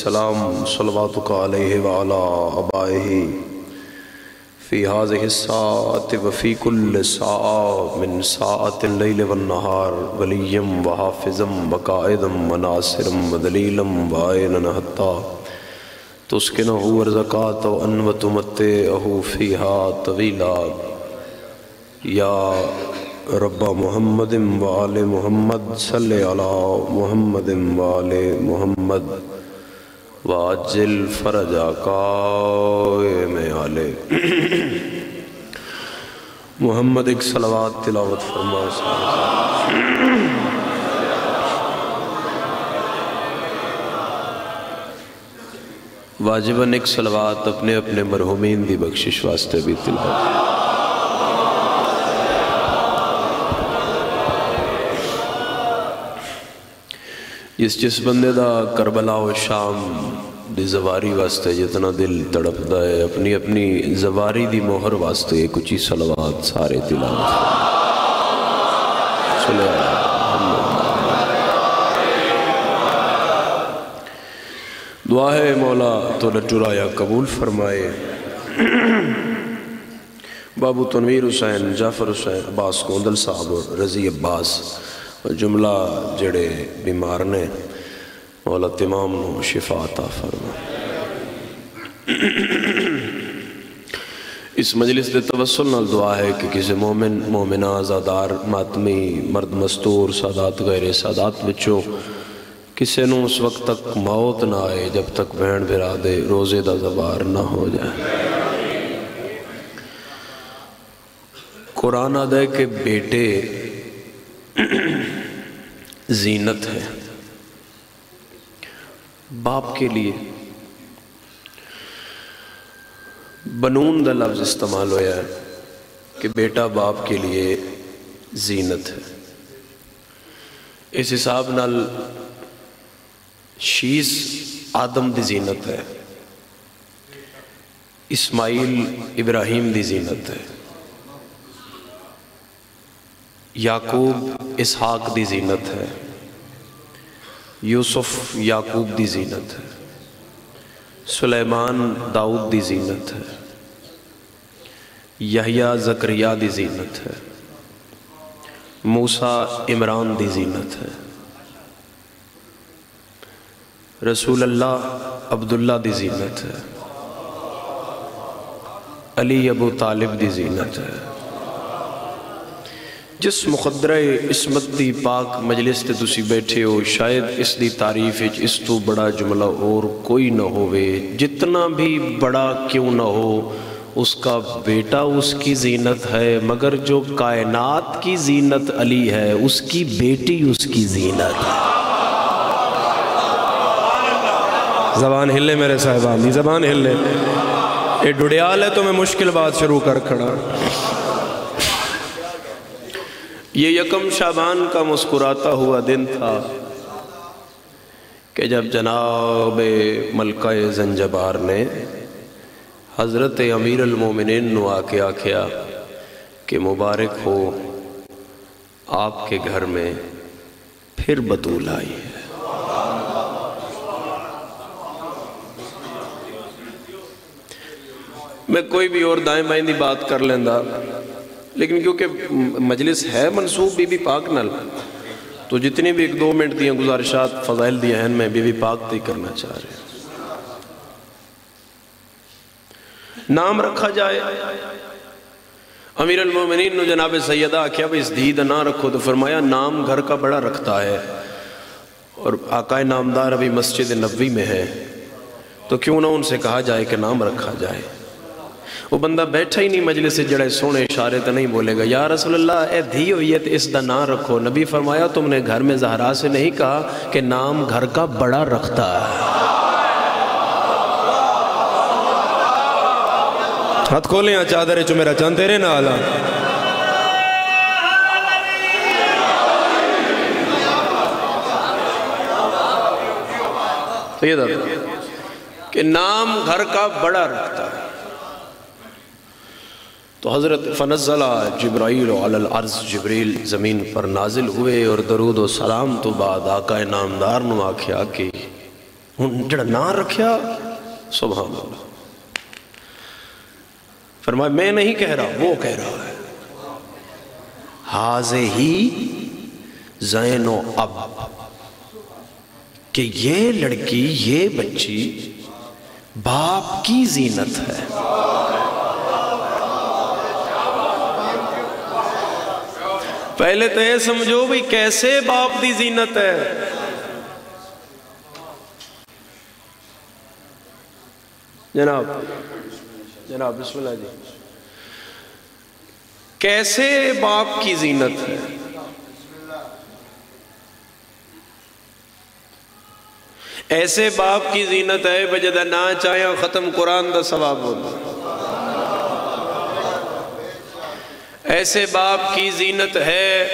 السلام صلواتک علیہ وعلا آبائہ فی هذه الساعة وفی کل ساعة من ساعة اللیل والنہار ولیم وحافظم وقائدم وناصرم ودلیلم وعینن حتی تسکنہ ورزقات وتمتعہ فیہا طویلا یا رب محمد وآل محمد صلی علی محمد وآل محمد واجل فرجا قائم آلے محمد ایک صلوات تلاوت فرما واجباً ایک صلوات اپنے اپنے مرحومین دی بخشش واسطے بھی تلاوت جس بندے دا کربلا و شام دی زواری واسطے جتنا دل تڑپ دا ہے اپنی اپنی زواری دی مہر واسطے کچھ ہی صلوات سارے تلاوت صلی دعا ہے مولا تو لٹرایا قبول فرمائے بابو تنویر حسین جعفر حسین عباس گوندل صاحب اور رضی عباس جملہ جڑے بیمار نے مولا تمام نو شفا عطا فرما اس مجلس دے توسل نال دعا ہے کہ کسی مومن مومنہ آزادار ماتمی مرد مستور سادات غیر سادات بچوں کسی نو اس وقت تک موت نہ آئے جب تک بہن بھرا دے روزے دا زبار نہ ہو جائے قرآن آدھے کہ بیٹے زینت ہے باپ کے لیے بنون دا لفظ استعمال ہویا ہے کہ بیٹا باپ کے لیے زینت ہے اس حساب نال شیس آدم دی زینت ہے اسماعیل ابراہیم دی زینت ہے یعقوب اسحاق دی زینت ہے یوسف یعقوب دی زینت ہے سلیمان داؤد دی زینت ہے یحییٰ زکریا دی زینت ہے موسیٰ عمران دی زینت ہے رسول اللہ عبداللہ دی زینت ہے علی ابو طالب دی زینت ہے جس مقدرہ عصمت دی پاک مجلس تے تسی بیٹھے ہو شاید اس دی تعریف اس تو بڑا جملہ اور کوئی نہ ہوئے جتنا بھی بڑا کیوں نہ ہو اس کا بیٹا اس کی زینت ہے مگر جو کائنات کی زینت علی ہے اس کی بیٹی اس کی زینت ہے زبان ہلے میرے صاحبان زبان ہلے یہ ڈوڑیال ہے تو میں مشکل بات شروع کر کھڑا یہ یکم شعبان کا مسکراتا ہوا دن تھا کہ جب جناب ملکہ زنجبار نے حضرت امیر المومنین نو آکے آکھیا کہ مبارک ہو آپ کے گھر میں پھر بطول آئی ہے میں کوئی بھی اور دائیں بائیں دی بات کر لیندہ لیکن کیونکہ مجلس ہے منصوب بی بی پاک نل تو جتنی بھی ایک دو منٹ دیاں گزارشات فضائل دی ہیں میں بی بی پاک تی کرنا چاہ رہے ہیں نام رکھا جائے امیر المومنین نے جناب سیدہ کیا بھئی اس دید نہ رکھو تو فرمایا نام گھر کا بڑا رکھتا ہے اور آقا نامدار ابھی مسجد نبوی میں ہے تو کیوں نہ ان سے کہا جائے کہ نام رکھا جائے وہ بندہ بیٹھا ہی نہیں مجلس سے جڑے سونے اشارے تو نہیں بولے گا یا رسول اللہ اے دھی ہوئیت اس دا نام رکھو نبی فرمایا تم نے گھر میں زہرا سے نہیں کہا کہ نام گھر کا بڑا رکھتا ہے ہاتھ کھولیں چادر چو میرا چند تیرے نہ آلا تو یہ در کہ نام گھر کا بڑا رکھتا ہے تو حضرت فنزل جبرائیل علی الارض جبریل زمین پر نازل ہوئے اور درود و سلام تو بعد آقا نامدار نو آکھیا کہ جڑا نہ رکھیا سبحان اللہ. فرمایا میں نہیں کہہ رہا، وہ کہہ رہا ہے. ہی زین و اب، کہ یہ لڑکی، یہ بچی باپ کی زینت ہے. پہلے تو یہ سمجھو بھی کیسے باپ دی زینت ہے. جناب بسم اللہ جی. کیسے باپ کی زینت ہے؟ ایسے باپ کی زینت ہے بجدہ نہ چاہیا ختم قرآن دا ثواب ہوتا. ایسے باپ کی زینت ہے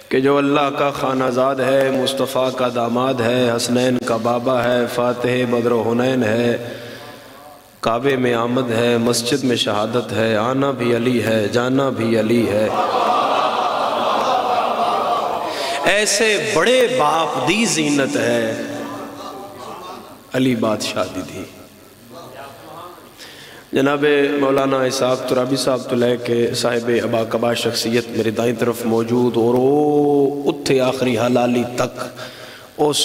کہ جو اللہ کا خانہ زاد ہے، مصطفیٰ کا داماد ہے، حسنین کا بابا ہے، فاتح بدر و حنین ہے، کعبے میں آمد ہے، مسجد میں شہادت ہے، آنا بھی علی ہے، جانا بھی علی ہے. ایسے بڑے باپ دی زینت ہے علی بادشاہ دی تھی. جناب مولانا اسحاق ترابی صاحب تو لے کے صاحب ابا کبا شخصیت میرے دائیں طرف موجود، اور وہ اتھے آخری حلالی تک اس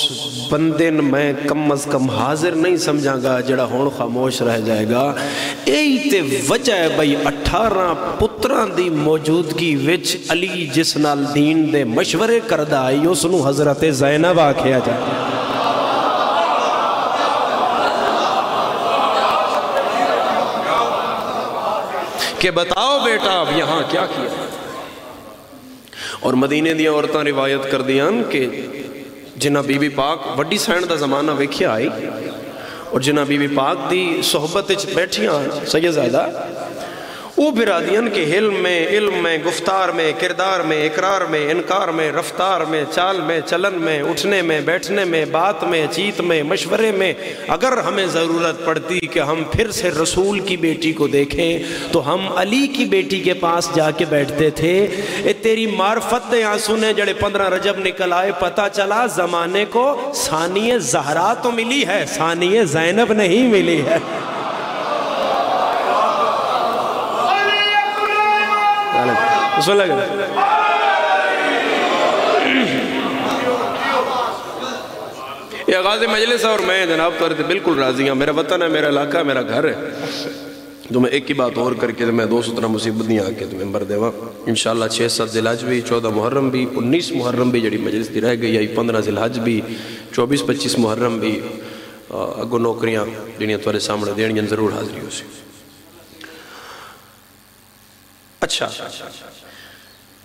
بندے میں کم از کم حاضر نہیں سمجھا گا جڑا ہون خاموش رہ جائے گا. ایہی تے وجہ ہے بھئی 18 پتران دی موجودگی وچ علی جس نال دین دے مشورے کردہ آئی اس نو حضرت زینب آکھیا جائے. کہ بتاؤ بیٹا اب یہاں کیا کیا. اور مدینے دیا عورتاں روایت کر دیاں کہ جنہ بی بی پاک وڈی سینڈ دا زمانہ ویکھیا آئی، اور جنہ بی بی پاک دی صحبت بیٹھیاں سیدزادہ وہ برادیاں کے علم میں گفتار میں کردار میں اقرار میں انکار میں رفتار میں چال میں چلن میں اٹھنے میں بیٹھنے میں بات میں چیت میں مشورے میں اگر ہمیں ضرورت پڑتی کہ ہم پھر سے رسول کی بیٹی کو دیکھیں تو ہم علی کی بیٹی کے پاس جا کے بیٹھتے تھے. اے تیری معرفت دے آنسو نے جڑے 15 رجب نکل آئے، پتہ چلا زمانے کو ثانی زہرا تو ملی ہے، ثانی زینب نہیں ملی ہے. بسم اللہ کریں. یہ آغاز مجلس ہے اور میں جناب طور سے بالکل راضی ہوں. میرا وطن ہے، میرا علاقہ ہے، میرا گھر ہے. تو میں ایک ہی بات اور کر کے میں 217 مصیبت نہیں آکے تمہیں مر دے وہاں انشاءاللہ 6-7 ذی الحج بھی، 14 محرم بھی، 19 محرم بھی جڑی مجلس دی رہ گئی ہے، 15 ذی الحج بھی، 24-25 محرم بھی اگو نوکریاں جنیاں تورے سامنے دینیاں ضرور حاضری ہو سی. اچھا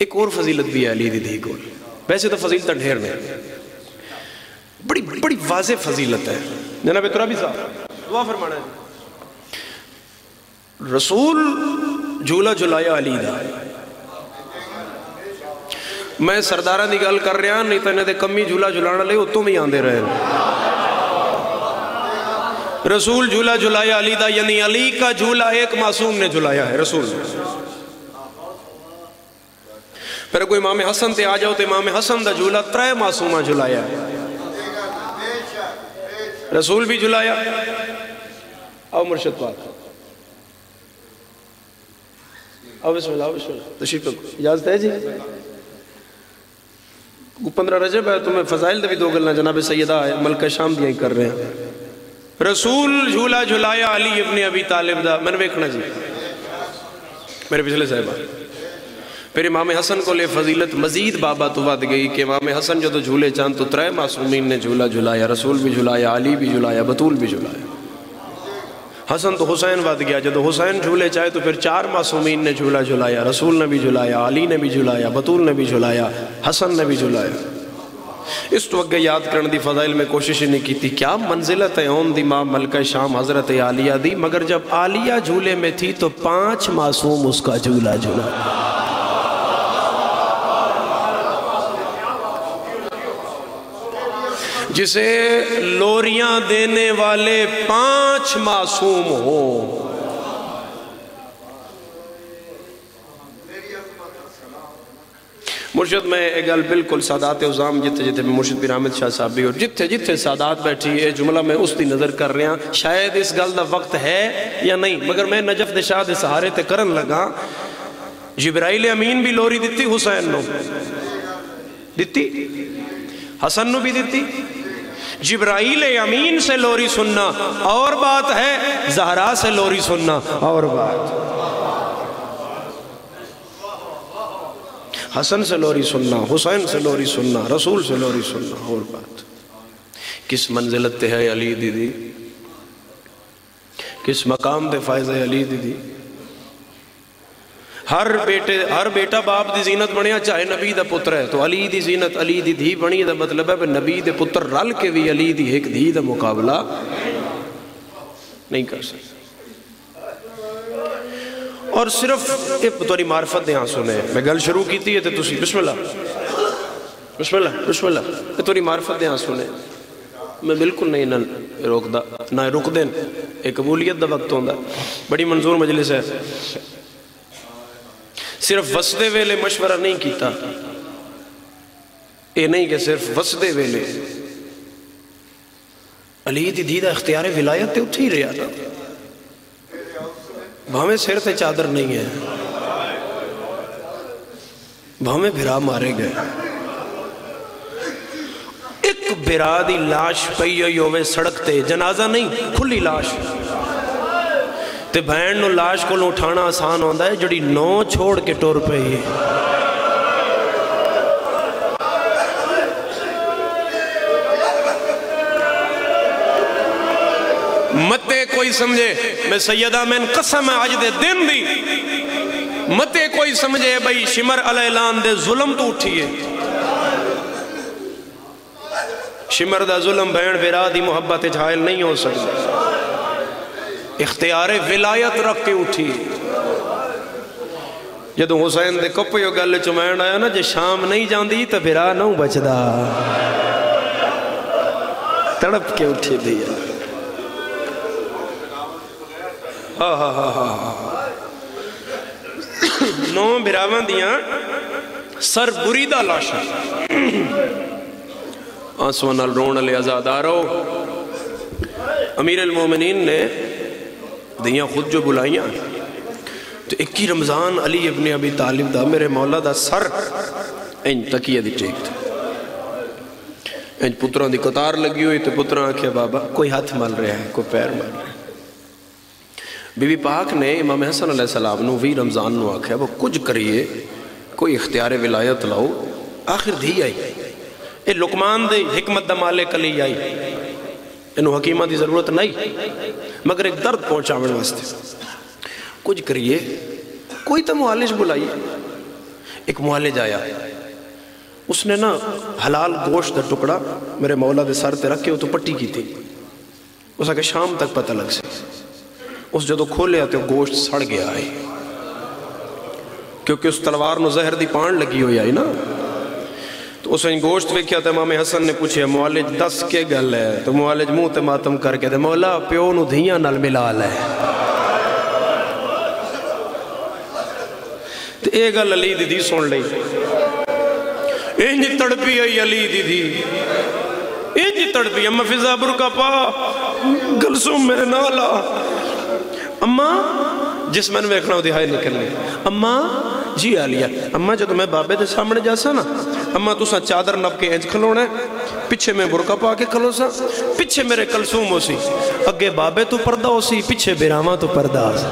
ایک اور فضیلت بھی ہے علی دی دھی کول. ویسے تو فضیلتہ ڈھیر نہیں، بڑی واضح فضیلت ہے. جناب ترابی صاحب دعا فرمانا ہے. رسول جھولا جھلایا علی دا. میں سردارہ دی گل کر رہا نہیں تو انہیں دے کمی جھولا جھلانا لے اتوں بھی آندے رہے. رسول جھولا جھلایا علی دا، یعنی علی کا جھولا ایک معصوم نے جھلایا ہے. رسول پھر کوئی امام حسن تے آ جاؤ تو امام حسن دا جھولا 3 معصومہ جھلایا ہے. رسول بھی جھلایا. آؤ مرشد پاک، آؤ بسم اللہ، آؤ بسم اللہ. تشریف کو اجازت ہے جی. 15 رجب ہے تو میں فضائل دے بھی 2 گلنا جناب سیدہ ملکہ شام دیا ہی کر رہے ہیں. رسول جھولا جھلایا علی ابن ابی طالب دا. میں نے بیکھنا جی میرے پچھلے صاحبہ. پھر امام حسن کو لے فضیلت مزید بابا تو ود گئی کہ امام حسن جو تو جھولے چاند تو 3 معصومین نے جھولا جھلایا. رسول بھی جھلایا، علی بھی جھلایا، بطول بھی جھلایا. حسن تو حسین ود گیا، جب حسین جھولے چاہے تو پھر 4 معصومین نے جھولا جھلایا. رسول نے بھی جھلایا، علی نے بھی جھلایا، بطول نے بھی جھلایا، حسن نے بھی جھلایا. اس تو اگے یاد کرنے دی فضائل میں کوشش نہیں کی تھی. کیا منزلت ہے اون دی ماں ملکہ شام حضرت عالیہ دی. مگر جب عالیہ جھولے میں تھی تو 5 معصوم اس کا جھولا جھلایا. جسے لوریاں دینے والے 5 معصوم ہوں. مرشد میں ایک گل بالکل سادات عظام جتے جتے میں مرشد پیر احمد شاہ صاحب بھی اور جتے جتے سادات بیٹھی ہے جملہ میں اس دی نظر کر رہے ہیں شاید اس گل دا وقت ہے یا نہیں مگر میں نجف دے شاہ دے سہارے تے کرن لگا جبرائیل امین بھی لوری دیتی حسین نو دیتی حسن نو بھی دیتی جبرائیل امین سے لوری سننا اور بات ہے زہرا سے لوری سننا اور بات حسن سے لوری سننا حسین سے لوری سننا رسول سے لوری سننا اور بات کس منزلت تے ہے علی دیدی کس مقام تے فائز علی دیدی ہر بیٹا باپ دی زینت بنیا چاہے نبی دا پتر ہے تو علی دی زینت علی دی دھی بنی دا مطلب ہے نبی دے پتر رل کے بھی علی دی ایک دھی دا مقابلہ نہیں کر سکتے اور صرف ایک توری معرفت دیاں سنے میں گل شروع کی تھی تو تسی بسم اللہ بسم اللہ بسم اللہ یہ توری معرفت دیاں سنے میں بالکل نہیں روک دا نہ رک دیں ایک قبولیت دا وقت ہوندہ بڑی منظور مجلس ہے صرف وسدے ویلے مشورہ نہیں کیتا اے نہیں کہ صرف وسدے ویلے علی دی دیدہ اختیار ولایت تے اٹھی رہا تھا بھامیں سیر تے چادر نہیں ہے بھامیں بھرا مارے گئے ایک بھرا دی لاش پئی ہوئے سڑک تے جنازہ نہیں کھلی لاش تے بہن نو لاش کو اٹھانا آسان ہوندہ ہے جڑی نو چھوڑ کے ٹور پہ ہی متے کوئی سمجھے میں سیدہ میں قسم آج دے دن دی متے کوئی سمجھے بھئی شمر علیہ اعلان دے ظلم تو اٹھئے شمر دا ظلم بہن بھرا دی محبت جھائل نہیں ہو سکتا اختیار ولایت رکھ کے اٹھی جدو حسین دے کپیو گل چمین آیا نا جے شام نہیں جاندی تو بھرا نہ بچدا تڑپ کے اٹھی دیا نو بھراوان دیاں سر بریدہ لاشا آنسوان الرون علی ازادارو امیر المومنین نے دیاں خود جو بلائیاں تو 21 رمضان علی ابن ابی طالب دا میرے مولا دا سر این تکیہ دی ٹیک تھا این پتران دی قطار لگی ہوئی تو پتران آکھے بابا کوئی ہاتھ مل رہا ہے کوئی پیر مل رہا ہے بی بی پاک نے امام حسن علیہ السلام نو 20 رمضان نو آکھے وہ کچھ کریے کوئی اختیار ولایت لاؤ آخر دھی آئی اے لقمان دے حکمت دا مالے کلی آئی انہوں حکیمہ دی ضرورت نہیں مگر ایک درد پہنچا میں واسطے کچھ کریے کوئی تا معالج بلائیے ایک معالج آیا اس نے نا حلال گوشت دا ٹکڑا میرے مولا دے سر تے رکھے وہ تو پٹی کی تھی اس آگے شام تک پتہ لگ سے اس جدو کھولے آتے گوشت سڑ گیا آئی کیونکہ اس تلوار نو زہر دی پان لگی ہوئی آئی نا تو اس نے گوشت بھی کیا تھا امام حسن نے پوچھے معالج 10 کے گل ہے تو معالج منہ تے ماتم کر کے دے مولا پیو نو دھیاں نال ملا لے تو ایک گل علی دی دی سن لئی انج تڑپی آئی علی دی دی انج تڑپی اما فضا برکا پا گلسوم میرے نالا اماں جس میں نے ویکھنا ہو دہائی نکلنے اماں جی آلیا اماں جدو میں بابے دے سامنے جاسا نا اماں تو سا چادر نب کے انج کھلونا ہے پچھے میں برکا پا کے کھلو سا پچھے میرے کلسوم ہو سی اگے بابے تو پردہ ہو سی پچھے بیراما تو پردہ ہو سی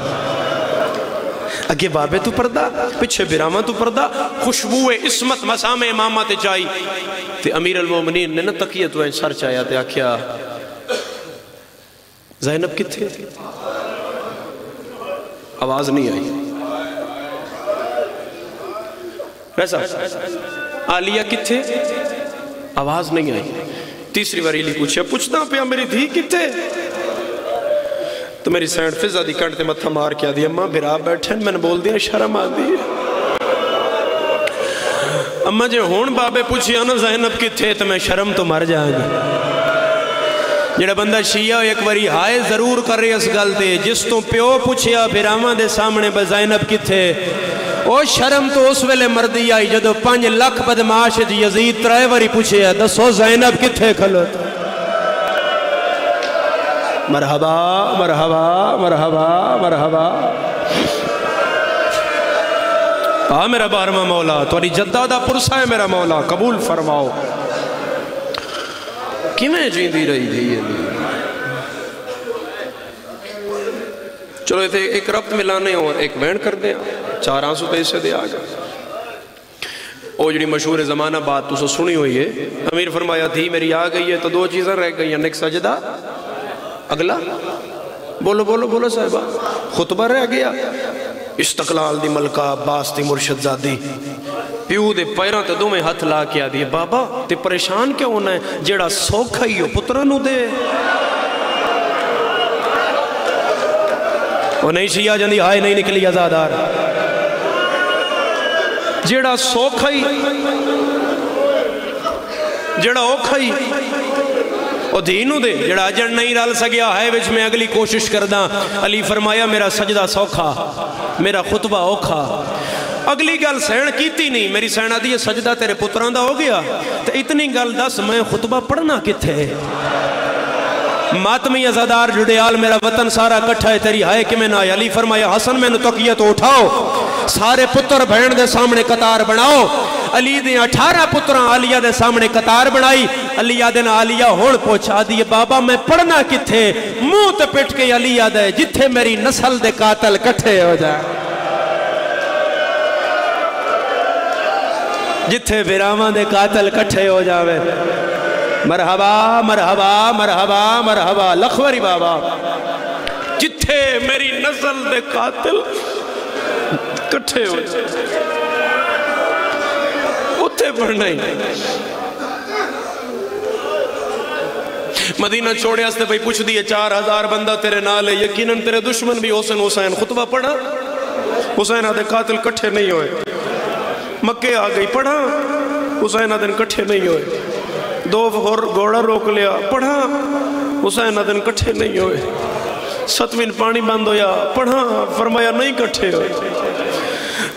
اگے بابے تو پردہ پچھے بیراما تو پردہ خوشبو اسمت مسام امامات چاہی تے امیر المومنین نے نا تقیت ہوئے سر چاہیا تے آکھیا زینب کتھے آواز نہیں آئی ویسا آلیہ کتھے آواز نہیں آئی تیسری بار علی پوچھا پوچھنا پیا میری دھی کتھے تو میری سینڈ فضا دی کنٹ تے متھا مار کیا دی اماں بھرا بیٹھیں میں نے بول دیا شرم آ دی اماں جے ہون بابے پوچھیا نا زینب کتھے تو میں شرم تو مر جائیں گا جڑا بندہ شیعہ ایک باری ہائے ضرور کر رہے اس گل تے جس تو پیو پوچھیا بھراواں دے سامنے زینب کتھے او شرم تو اس ویلے مردی آئی جدو 5 لاکھ بدماش یزید 3 واری پوچھے ہے دسو زینب کتھے کھلوتا مرحبا مرحبا مرحبا مرحبا میرا بارما مولا توری جدہ دا پرسا ہے میرا مولا قبول فرماؤ کیویں جیندی رہی تھی چلو ایک ربط ملانے اور ایک وین کر دیں 4 آنسو پیسے دے آگا وہ جڑی مشہور زمانہ بات تو سنی ہوئی ہے امیر فرمایا تھی میری آ گئی ہے تو 2 چیزیں رہ گئی ہیں ایک سجدہ اگلا بولو بولو بولو صاحبہ خطبہ رہ گیا استقلال دی ملکہ عباس دی مرشد زادی پیو دے پیران تے دو میں ہاتھ لا کیا دی بابا تے پریشان کیا ہونا ہے جیڑا سوکھا ہی ہو پترانو دے وہ نہیں شیعہ جندی ہائے نہیں نکلی ازادار جیڑا سوکھا ہی جیڑا اوکھا ہی وہ دینو دے جڑا اجڑ نہیں رال سگیا ہے وچ میں اگلی کوشش کرداں علی فرمایا میرا سجدہ سوکھا میرا خطبہ اوکھا اگلی گل سین کیتی نہیں میری سینہ دی سجدہ تیرے پتران دا ہو گیا تو اتنی گل دس میں خطبہ پڑھنا کتھے ماتمی ازادار جڑیال میرا وطن سارا کٹھا ہے تیری ہائے کہ میں نہ علی فرمایا حسن میں نے توقیہ تو اٹھاؤ سارے پتر بہن دے سامنے قطار بناؤ علی دے 18 پتران علیہ دے سامنے قطار بنائی علیہ دے علیہ ہون پوچھا دی بابا میں پڑھنا کتھے منہ تے پٹ کے علیہ دے جتھے میری نسل دے قاتل کٹھے ہو جائے جتھے بیرامان دے قاتل کٹھے ہو جاوے مرحبا مرحبا مرحبا مرحبا لکھوری بابا جتھے میری نسل دے قاتل کٹھے ہو جائے اتھے پڑھنا ہی مدینہ چھوڑے ہستے بھئی پوچھ دیئے 4000 بندہ تیرے نالے یقیناً تیرے دشمن بھی حسین خطبہ پڑھا حسین آدھے قاتل کٹھے نہیں ہوئے مکہ آ گئی پڑھا حسین آدھے کٹھے نہیں ہوئے 2 گھوڑا روک لیا پڑھا حسین آدھے کٹھے نہیں ہوئے 7ویں پانی بند ہویا پڑھا فرمایا نہیں کٹھے ہوئے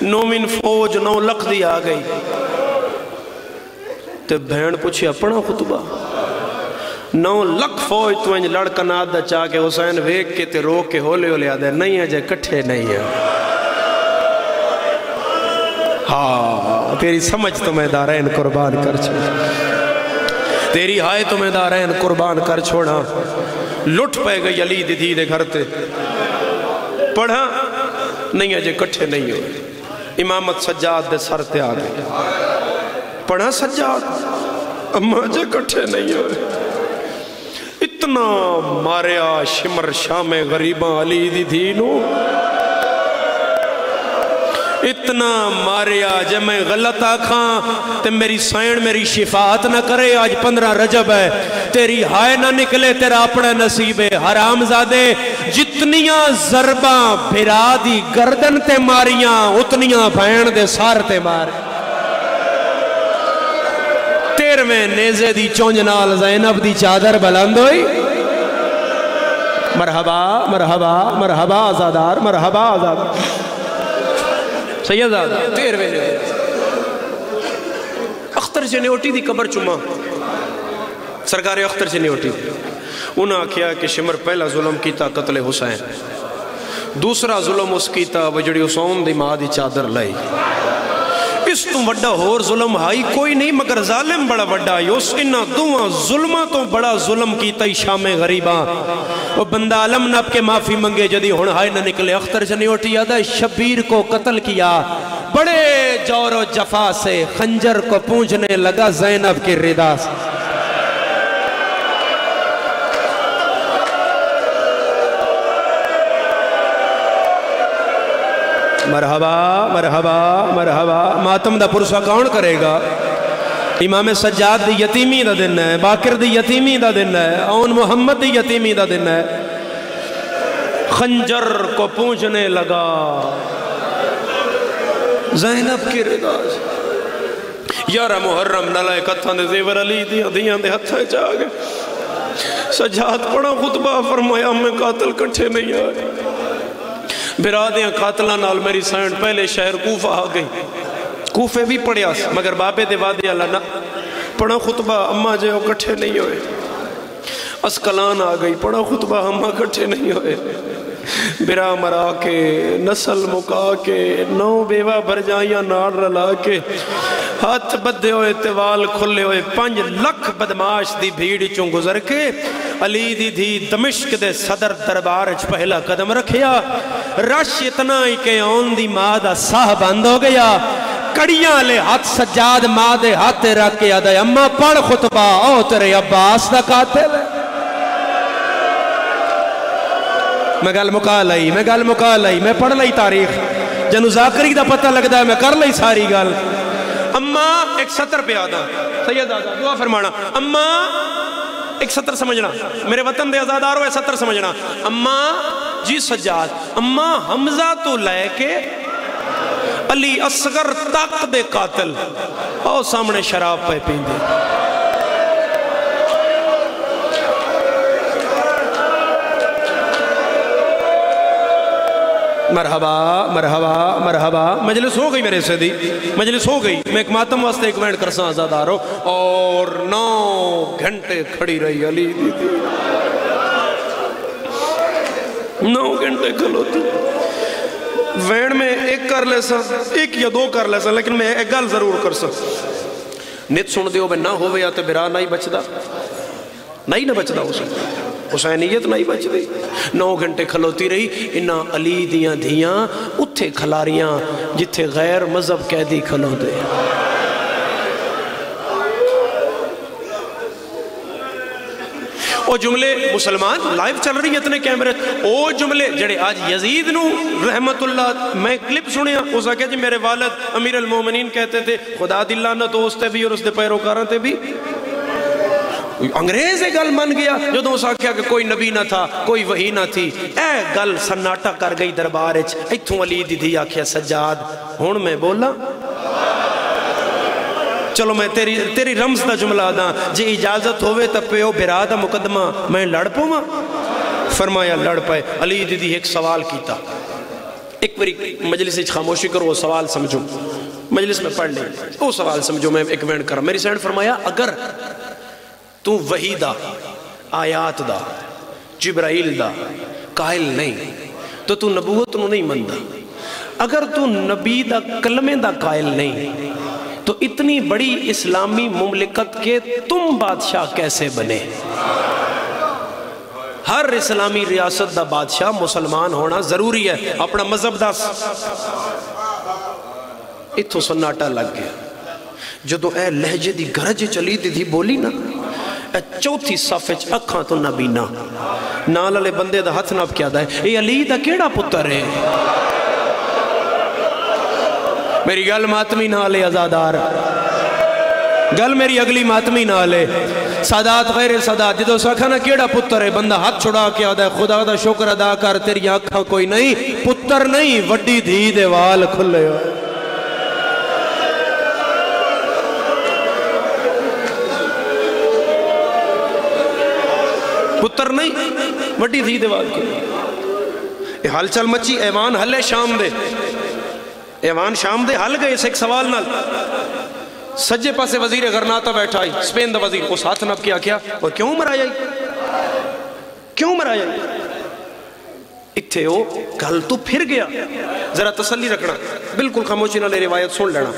9ویں فوج 9 لکھ دی آ گئی تے بہن پوچھیا پڑھا خطبہ 9 لکھ فوج تو انج لڑکن آدھا چاہ کے حسین ویک کے تے روک کے ہولے ہولے آدھے نہیں ہے جے کٹھے نہیں ہے ہاں تیری سمجھ تمہیں دارین قربان کر چھوڑا تیری ہائے تمہیں دارین قربان کر چھوڑا لٹ پہ گئی علی دی دے گھر تے پڑھا نہیں ہے جے کٹھے نہیں ہوئے امامت سجاد دے سر تے آگئے پڑھا سجاد اما جے کٹھے نہیں ہوئے اتنا ماریا شمر شام غریباں علی دی دینو اتنا ماریا جب میں غلط آکھاں تے میری سائن میری شفاعت نہ کرے آج 15 رجب ہے تیری ہائے نہ نکلے تیرا اپنا نصیب ہے حرام زادے جتنیاں ضرباں بھرا دی گردن تے ماریاں اتنیاں بھین دے سار تے مارے 13ویں نیزے دی چونج نال زینب دی چادر بلند ہوئی مرحبا مرحبا مرحبا آزادار مرحبا آزادار سید آدھا 13ویں اختر چنیوٹی دی قبر چما سرکار اختر چنیوٹی انہاں کیا کہ شمر پہلا ظلم کیتا قتل حسین دوسرا ظلم اس کیتا وجڑی حسین دی ماں دی چادر لائی اس تو بڑا ہور ظلم ہائی کوئی نہیں مگر ظالم بڑا بڑا آئی اس انہاں دوہاں ظلمہ تو بڑا ظلم کیتا ہی شام غریباں وہ بندہ علم نب کے معافی منگے جدی ہون ہائے نہ نکلے اختر جنیوٹی یادہ شبیر کو قتل کیا بڑے جور و جفا سے خنجر کو پونجنے لگا زینب کی ردا سے مرحبا مرحبا مرحبا ماتم دا پرسا کون کرے گا امام سجاد دی یتیمی دا دن ہے باکر دی یتیمی دا دن ہے اون محمد دی یتیمی دا دن ہے خنجر کو پونچنے لگا زینب کی ردا سے یارہ محرم نلائے کتھان دے زیور علی دیاں دے ہتھائے جا گئے سجاد پڑھا خطبہ فرمایا میں قاتل کٹھے نہیں آئے برادیاں قاتلہ نال میری سینڈ پہلے شہر کوفہ آ گئی کوفے بھی پڑھیا مگر بابے دے وادی اللہ نہ پڑھا خطبہ اماں جو کٹھے نہیں ہوئے اسکلان آ گئی پڑھا خطبہ اماں کٹھے نہیں ہوئے برا مرا کے نسل مکا کے نو بیوہ بھر جائیاں نار رلا کے ہاتھ بدھے ہوئے تیوال کھلے ہوئے 5 لکھ بدماش دی بھیڑ چوں گزر کے علی دی دھی دمشق دے صدر دربار پہلا قدم رکھیا رش اتنا ہی کہ آن دی ماں دا ساہ بند ہو گیا کڑیاں لے ہاتھ سجاد ماں دے ہاتھ رکھ کے آدھے اماں پڑھ خطبہ او تیرے عباس دا قاتل ہے میں گل مکا لئی میں پڑھ لئی تاریخ جنو ذاکری دا پتہ لگتا ہے میں کر لئی ساری گل اماں ایک سطر پہ آدھا سید آدھا دعا فرمانا اماں ایک سطر سمجھنا میرے وطن دے ازاداروں ہے سطر سمجھنا اماں جی سجاد اماں حمزہ تو لے کے علی اصغر تک دے قاتل او سامنے شراب پہ پیندے مرحبا مرحبا مرحبا مجلس ہو گئی میرے سے دی مجلس ہو گئی میں ایک ماتم واسطے ایک وینڈ کرساں آزادارو اور 9 گھنٹے کھڑی رہی علی دی 9 گھنٹے کھلوتی وینڈ میں ایک کر لے سا 1 یا 2 کر لے سا لیکن میں ایک گل ضرور کر سا نت سن دیو میں نہ ہوئے یا تے برا نہیں بچدا نہیں نہ بچدا ہو سکتا حسینیت نہیں بچ دی 9 گھنٹے کھلوتی رہی انہاں علی دیاں دھیاں اتھے کھلاریاں جتھے غیر مذہب قیدی کھلو دے او جملے مسلمان لائیو چل رہی ہیں اتنے کیمرے او جملے جڑے آج یزید نو رحمت اللہ میں کلپ سنیا اسا کہ جی میرے والد امیر المومنین کہتے تھے خدا دی لعنت اس تے بھی اور اس دے پیروکاراں تے بھی انگریز ایک گل من گیا جو دو سا کیا کہ کوئی نبی نہ تھا کوئی وحی نہ تھی اے گل سناٹا کر گئی دربار ایتھوں علی دی دھی آکھیا سجاد ہون میں بولا چلو میں تیری رمز دا جملہ دا جی اجازت ہوئے تا پیو بھرا دا مقدمہ میں لڑ پوں فرمایا لڑ پائے علی دی دھی ایک سوال کیتا ایک بری مجلس خاموشی کرو وہ سوال سمجھو مجلس میں پڑھ لیں وہ سوال سمجھو میں ایک وینڈ کر میری سینڈ فرمایا اگر تو وحی دا آیات دا جبرائیل دا قائل نہیں تو نبوت نو نہیں مندہ اگر تو نبی دا کلمے دا قائل نہیں تو اتنی بڑی اسلامی مملکت کے تم بادشاہ کیسے بنے ہر اسلامی ریاست دا بادشاہ مسلمان ہونا ضروری ہے اپنا مذہب دا اتھو سناٹا لگ گیا جدو اے لہجے دی گرج چلی دی بولی نا اے چوتھی صفحہ اکھاں تو نبینا نال علی بندے دا ہتھ نب کیا دا ہے اے علی دا کیڑا پتر ہے میری گل ماتمی نہ لے ازادار گل میری اگلی ماتمی نہ لے سادات غیر سادات جدو ساکھانا کیڑا پتر ہے بندہ ہاتھ چھڑا کے آدھا ہے خدا دا شکر ادا کر تیری آنکھاں کوئی نہیں پتر نہیں وڈی دھی دے وال کھلے ہو پتر نہیں وڈی دھی دے وال کھلے یہ حال چل مچی ایوان حلے شام دے ایوان شام دے حل گئے اس ایک سوال نال سجے پاسے وزیر غرناطہ بیٹھا آئی سپین دا وزیر اس ہاتھ نب کیا اور کیوں مرایا کیوں مرایا اتھے ہو گل تو پھر گیا ذرا تسلی رکھنا بالکل خاموشی نہ لے روایت سن لینا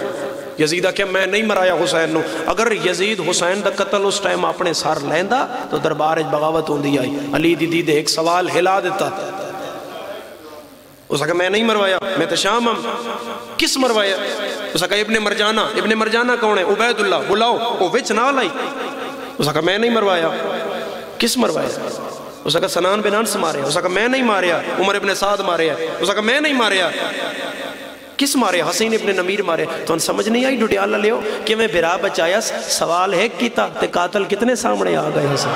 یزیدہ کہ میں نہیں مرایا حسین نو اگر یزید حسین دا قتل اس ٹائم اپنے سار لیندہ تو دربار بغاوت ہوں دی آئی علی دی دے ایک سوال ہلا دیتا اس کہا میں نہیں مروایا میں تو شام ہم کس مروایا اس کہا ابن مرجانہ کون ہے عبید اللہ بلاؤ وہ وچ نہ لائی اس کہا میں نہیں مروایا کس مروایا اس کہا سنان بن انس ماریا اس کہا میں نہیں ماریا عمر ابن سعد ماریا اس کہا میں نہیں ماریا کس مارے حسین ابن نمیر مارے تو ان سمجھ نہیں آئی ڈوڈیالہ لیو کہ میں برا بچایا سوال ہے کیتا تے قاتل کتنے سامنے آ گئے حسین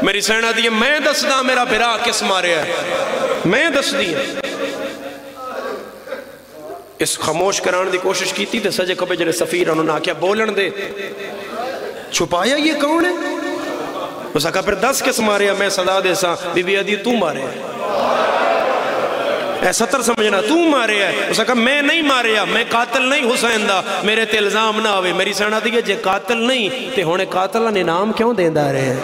میری سینہ دیئے میں دس دا میرا برا کس مارے ہے میں دس دیئے اس خاموش کران دی کوشش کی تھی تے سجے کبھے جڑے سفیر انہوں نے آکیا بولن دے چھپایا یہ کون ہے اس کہا پھر 10 کس مارے میں سزا دے سا بی بی ادی تو مارے اے 70 سمجھنا تو مارے ہے اس کہا میں نہیں مارے میں قاتل نہیں حسین دا میرے تے الزام نہ ہوئے میری سینا دی جے قاتل نہیں تے ہونے قاتلہ نے نام کیوں دیندہ رہے ہیں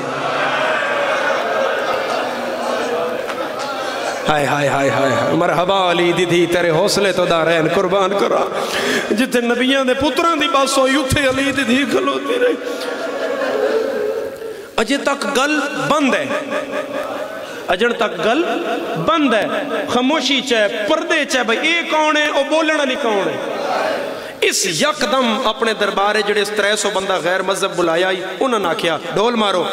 ہائے ہائے ہائے ہائے مرحبا علی دیدھی تیرے حوصلے تو دارین قربان کرا جتے نبیان دے پتران دی بات سوئی اتھے علی دیدھی کھلوتی رہی اجے تک گل بند ہے اجن تک گل بند ہے خاموشی چاہے پردے چاہے بھئی اے کون ہے او بولنا نہیں کون ہے اس یک دم اپنے دربارے جڑے اس 300 بندہ غیر مذہب بلایا انہوں نے کیا ڈھول مارو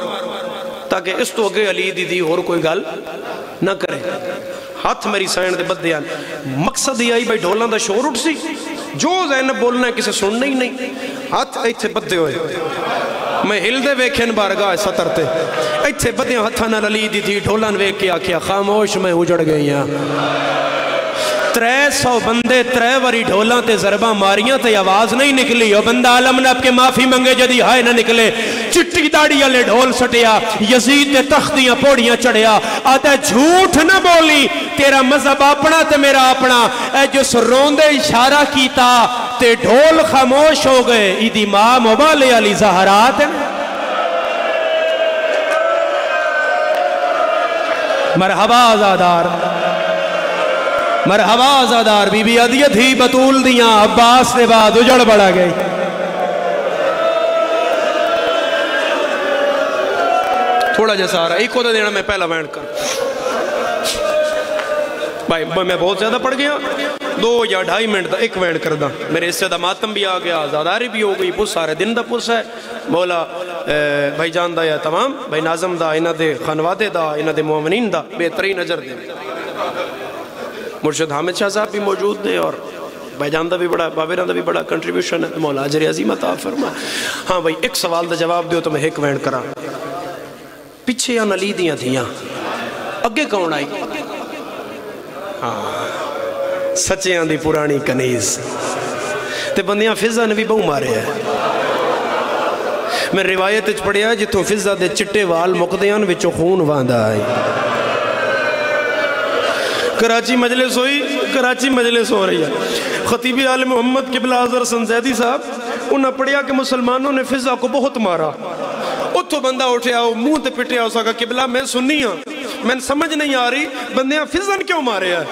تاکہ اس تو اگے علی دی اور کوئی گل نہ کرے ہاتھ میری سائن دے بدے آن مقصد یہ آئی بھائی ڈھولاں دا شور اٹھ سی جو زینب بولنا ہے کسے سننا ہی نہیں ہاتھ ایتھے بدے ہوئے میں ہل دے ویکھن بارگاہ سطر تے ایتھے بدے ہاتھانا علی دی تھی ڈھولان ویک کے آکھیا خاموش میں اجڑ گئی ہیں 300 بندے 3 واری ڈھولاں تے ضربہ ماریاں تے آواز نہیں نکلی اور بندہ عالم نے اب کے معافی منگے جدی ہائے نہ نکلے چٹی داڑی والے ڈھول سٹیا یزید تے تختیاں پوڑیاں چڑھیا آتا جھوٹ نہ بولی تیرا مذہب اپنا تے میرا اپنا اے جس روندے اشارہ کیتا تے ڈھول خاموش ہو گئے ایدی ماں مبالے علی زہرات مرحبا آزادار مرحبا آزادار بی بی عدیت ہی بطول دیاں عباس نے بعد اجڑ بڑھا گئی تھوڑا جیسا آ رہا ایک ہوتا دینا میں پہلا وینڈ کر بھائی میں بہت زیادہ پڑھ گیا 2 یا 2.5 منٹ دا ایک وینڈ کر دا میرے اس سے دا ماتم بھی آ گیا آزاداری بھی ہو گئی پس سارے دن دا پس ہے مولا بھائی جان دا یا تمام بھائی ناظم دا انہ دے خانوادے دا انہ دے مومنین دا بہترین نظر دے مرشد حامد شاہ صاحب بھی موجود دے اور بھائی جان دا بھی بڑا بابیران دا بھی بڑا کنٹریبیوشن ہے مولا اجر عظیم عطا فرما ہاں بھائی ایک سوال دا جواب دیو تو میں ایک وینڈ کرا پیچھے یا نلی دیاں تھیاں اگے کون آئی ہاں سچے آن دی پرانی کنیز تے بندیاں فضہ نے بھی بہو مارے ہیں میں روایت اچھ پڑھیا جتوں فضہ دے چٹے وال مقدیان وچو خون واندہ آئی کراچی مجلس ہو رہی ہے خطیب عالم محمد قبلہ حضر سنزیدی صاحب انہاں پڑھیا کہ مسلمانوں نے فضہ کو بہت مارا اتھو بندہ اٹھیا منہ تے پٹیا اسا کہا قبلہ میں سننی ہاں میں سمجھ نہیں آ رہی بندیاں فضہ کیوں مارے ہیں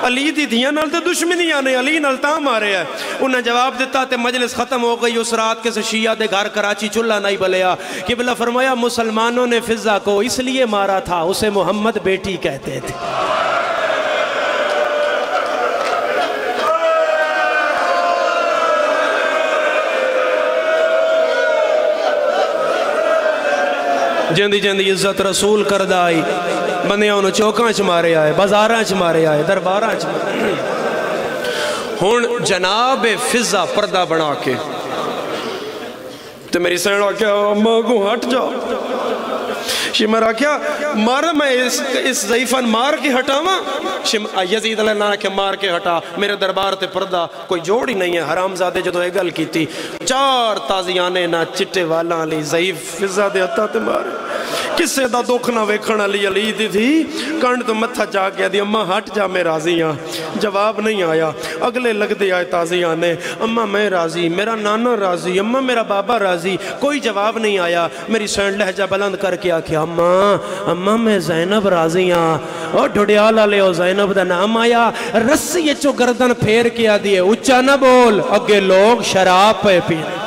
علی دی دھیاں نال تے دشمنی آنے علی نال تاں مارے ہیں انہاں جواب دیتا تے مجلس ختم ہو گئی اس رات کے سے شیعہ دے گھر کراچی چلہ نہیں بلیا قبلہ فرمایا مسلمانوں نے فضہ کو اس لیے مارا تھا اسے محمد بیٹی کہتے تھے جندی جندی عزت رسول کردہ آئی بندیاں انہوں چوکاں چھ مارے آئے بازاراں چھ مارے آئے درباراں چھ مارے ہون جناب فضہ پردہ بنا کے تو میری سینڈا کیا اماں کو ہٹ جاؤ شمرا کیا مارا میں اس ضعیفان مار کے ہٹاواں یزید علیہ اللہ کے مار کے ہٹا میرے دربار تے پردہ کوئی جوڑ ہی نہیں ہے حرام زادے جدو ایک گل کی تھی 4 تازیانے نہ چٹے والا لی ضعیف فضہ دے ہتا تے مارے کسے دا دکھ نہ ویکھنا علی دی تھی کنڈ تو متھا جا گیا دی اماں ہٹ جا میں راضی ہاں جواب نہیں آیا اگلے لگ دے آئے تازیانے اماں میں راضی میرا نانا راضی اماں میرا بابا راضی کوئی جواب نہیں آیا میری سینڈ لہجہ بلند کر کے آکھیا اماں میں زینب راضی ہاں اور ڈھڑیالا لے او زینب دا نام آیا رسی چو گردن پھیر کیا دیئے اچھا نہ بول اگے لوگ شراب پہ پینے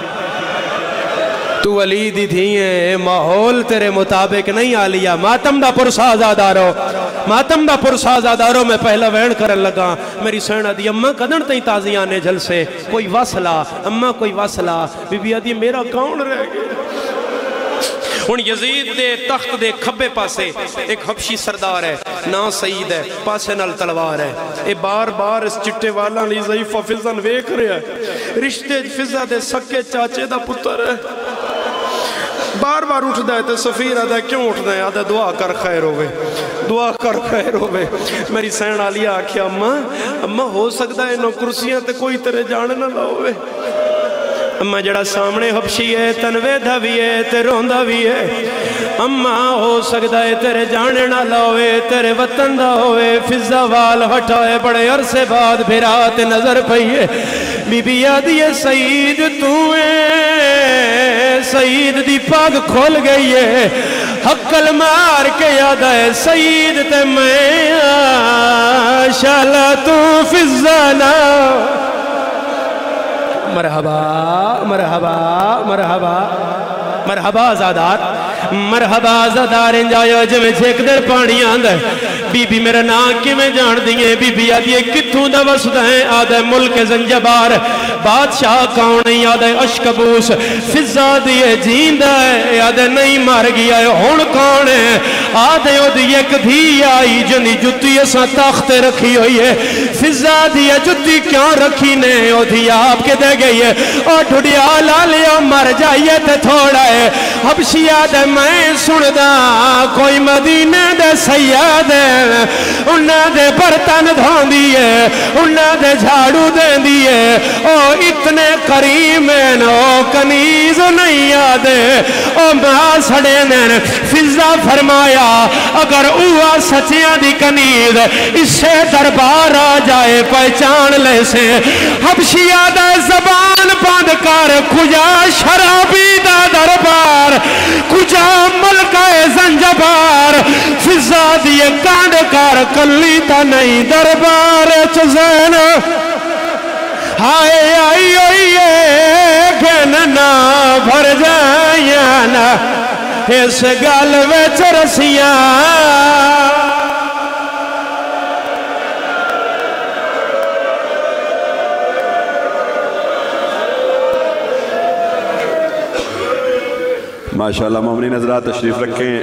تو علی دی دھیئے ماحول تیرے مطابق نہیں آلیا ماتم دا پرساز آدارو میں پہلا وین کرن لگا میری سینہ دی اممہ قدن تئی تازیانے جل سے کوئی وصلہ اممہ کوئی وصلہ بی بی آدھی میرا کون رہ گیا ہون یزید دے تخت دے کھبے پاسے ایک حبشی سردار ہے نا سعید ہے پاسے نال تلوار ہے اے بار بار اس چٹے والا لی ضعیفہ فضن ویک رہے ہیں رشتے فضہ دے سکے چاچے دا پتر ہے بار بار اٹھ دائے تے سفیر آدھا کیوں اٹھ دائے آدھا دعا کر خیر ہوئے میری سین آلیا آکھیا اممہ ہو سکتا ہے انہوں کرسیاں تے کوئی تیرے جانے نہ لاؤے اما جڑا سامنے حبشی ہے تنوے دھا بھی ہے تے روندہ بھی ہے اما ہو سکتا ہے تیرے جانے نہ لاوے تیرے وطن دا ہوئے فضا وال ہٹائے بڑے عرصے بعد بھیرات نظر پئیے بی بی آدھی ہے سعید تو ہے سعید دی پاگ کھول گئی ہے حقل مار کے یاد ہے سعید تے میں شالا تو فضا نہ مرحبا مرحبا مرحبا مرحبا آزادار مرحبا آزادار انجائیو جمیں چھیک در پانی آندھ ہے بی بی میرا نام کی میں جان دیئے بی بی آدھیے کتھوں دا وسط ہیں آدھے ملک زنجبار بادشاہ کون نہیں آدھے اشکبوس فضا دیئے جیندہ ہے آدھے نہیں مار گیا ہے ہون کون ہے آدھے او دیئے کدھی آئی جنی جتی ایسا تخت رکھی ہوئی ہے فضا دیئے جتی کیوں رکھی نے او دیئے آپ کے دے گئی ہے اور ڈھڑیا لالیا مر جائیے تے تھوڑا ہے حبشی آدھے میں سندہ کوئی مدینہ دے سیاد ہے انہاں دے برتن دھون دیئے انہاں دے جھاڑو دین دیئے او اتنے کریم ہیں او کنیز نہیں آدھے او ماں سڑے نین فضا فرمایا اگر اوہ سچیاں دی کنیز اس سے دربار آ جائے پہچان لے سے حبشی آدھے زبان بند کر کجا شرابی دا دربار کجا ملکہ زنجبار فضا دیئے کانڈ کار کلی تا نہیں دربار چزین ہائے آئی ہوئیے گھننا بھر جائیانا اس گل وچ رسیاں ماشاءاللہ مومنین حضرات تشریف رکھیں